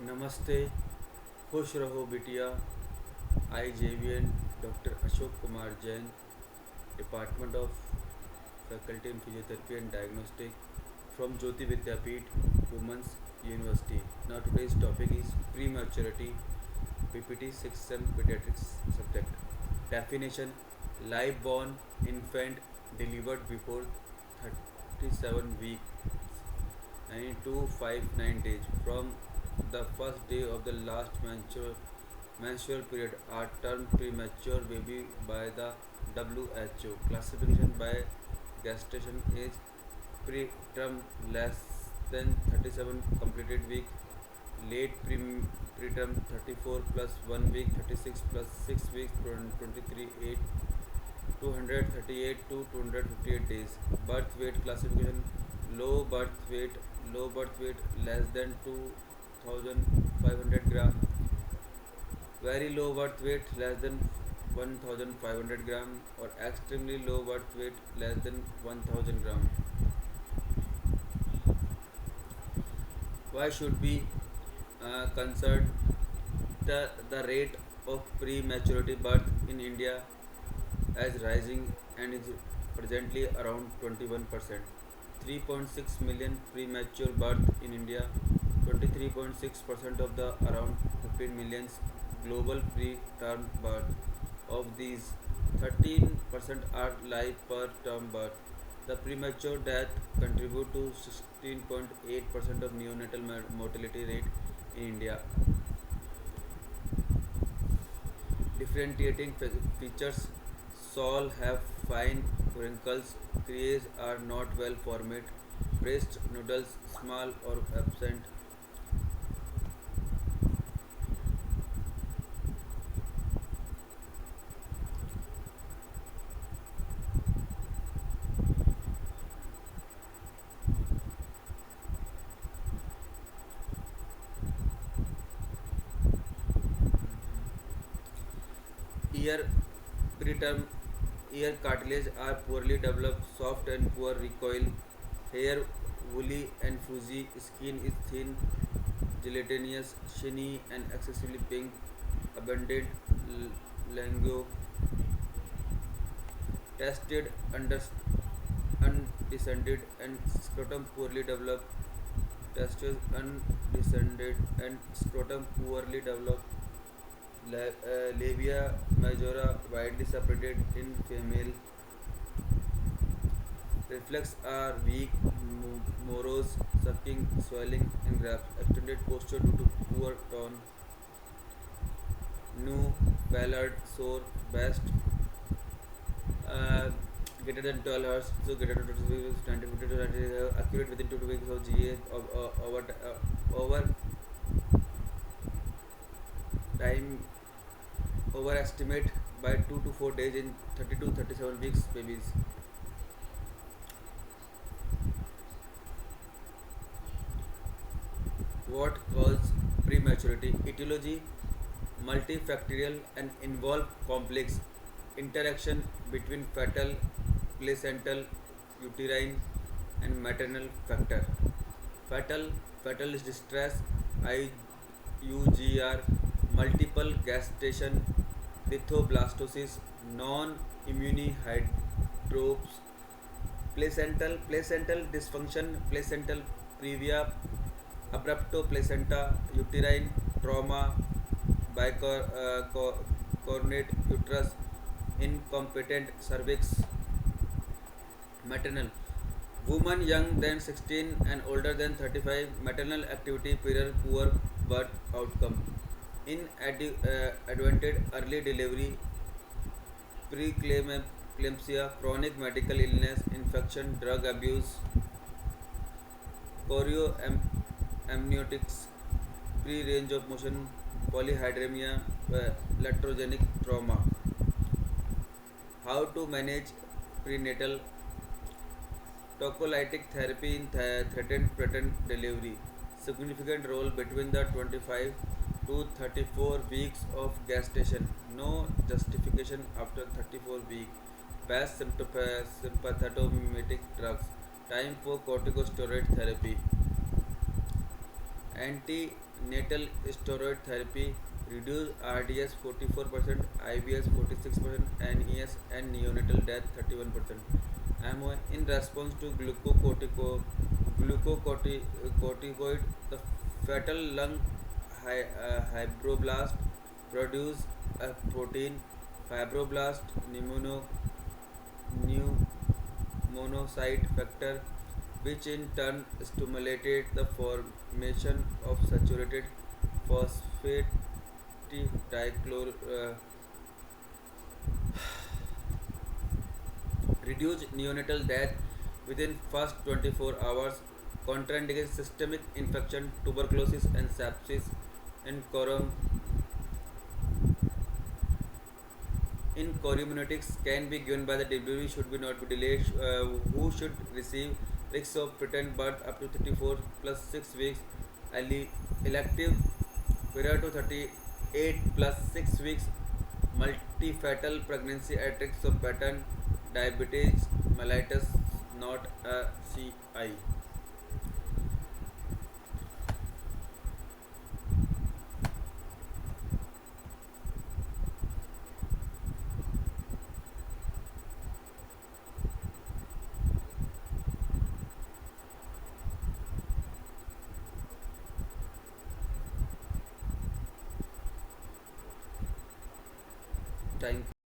नमस्ते, खुश रहो बिटिया। आई JVN doctor Ashok Kumar Jain, department of faculty in physiotherapy and diagnostic from Jyoti Vidyapeeth, Women's University. Now today's topic is prematurity, PPT 6 and pediatrics subject. Definition: live born infant delivered before 37 weeks, 9259 days from the first day of the last menstrual period are termed premature baby by the WHO. Classification by gestation age: preterm less than 37 completed week, late preterm 34 plus 1 week, 36 plus 6 weeks, 23 8 238 to 258 days. Birth weight classification: low birth weight, less than 2500 gram, very low birth weight less than 1500 gram, or extremely low birth weight less than 1000 gram. Why should be concerned? The rate of prematurity birth in India is rising and is presently around 21%. 3.6 million premature birth in India, 23.6% of the around 15 million global preterm birth. Of these, 13% are live per term birth. The premature death contribute to 16.8% of neonatal mortality rate in India. Differentiating features: Soul have fine wrinkles, crease are not well formed, breast nodules small or absent. Ear preterm ear cartilage are poorly developed, soft and poor recoil. Hair woolly and fuzzy. Skin is thin, gelatinous, shiny, and excessively pink. Abundant languor. Tested, undescended, and scrotum poorly developed. Testes undescended and scrotum poorly developed. Labia majora widely separated in female. Reflex are weak, morose, sucking, swelling, and grabs. Extended posture due to poor tone. New, pallid, sore, best. Uh, Greater than 12 hours, so greater than 12 weeks, 1950 to 90, accurate within 2 weeks of GA over time, overestimate by 2 to 4 days in 30 to 37 weeks babies. What causes prematurity? Etiology: multifactorial and involve complex interaction between fetal, placental, uterine, and maternal factor. Fetal fetal distress, IUGR, multiple gestation, lithoblastosis, non-immunohydrops, placental dysfunction, placental previa, abrupto placenta, uterine trauma, bicornate uterus, incompetent cervix. Maternal: women young than 16 and older than 35, maternal activity period, poor birth outcome. Inadvertent early delivery, preeclampsia, chronic medical illness, infection, drug abuse, chorioamniotics, pre-range of motion, polyhydramnia, latrogenic trauma. How to manage prenatal: tocolytic therapy in threatened preterm delivery. Significant role between the 25 to 34 weeks of gestation. No justification after 34 weeks. Best sympathomimetic drugs. Time for corticosteroid therapy. Anti natal steroid therapy reduce RDS 44%, IBS 46%, NES and neonatal death 31%. AMO in response to glucocorticoid, the fatal lung fibroblast produce a protein fibroblast pneumonocyte factor, which in turn stimulated the formation of saturated phosphate dichlor reduce neonatal death within first 24 hours, contraindicates systemic infection, tuberculosis and sepsis in in chorioamniotics can be given by the delivery should be not be delayed. Who should receive risks of preterm birth up to 34 plus 6 weeks, elective period to 38 plus 6 weeks, multifatal pregnancy at risk of pattern diabetes mellitus, not a CI. Thank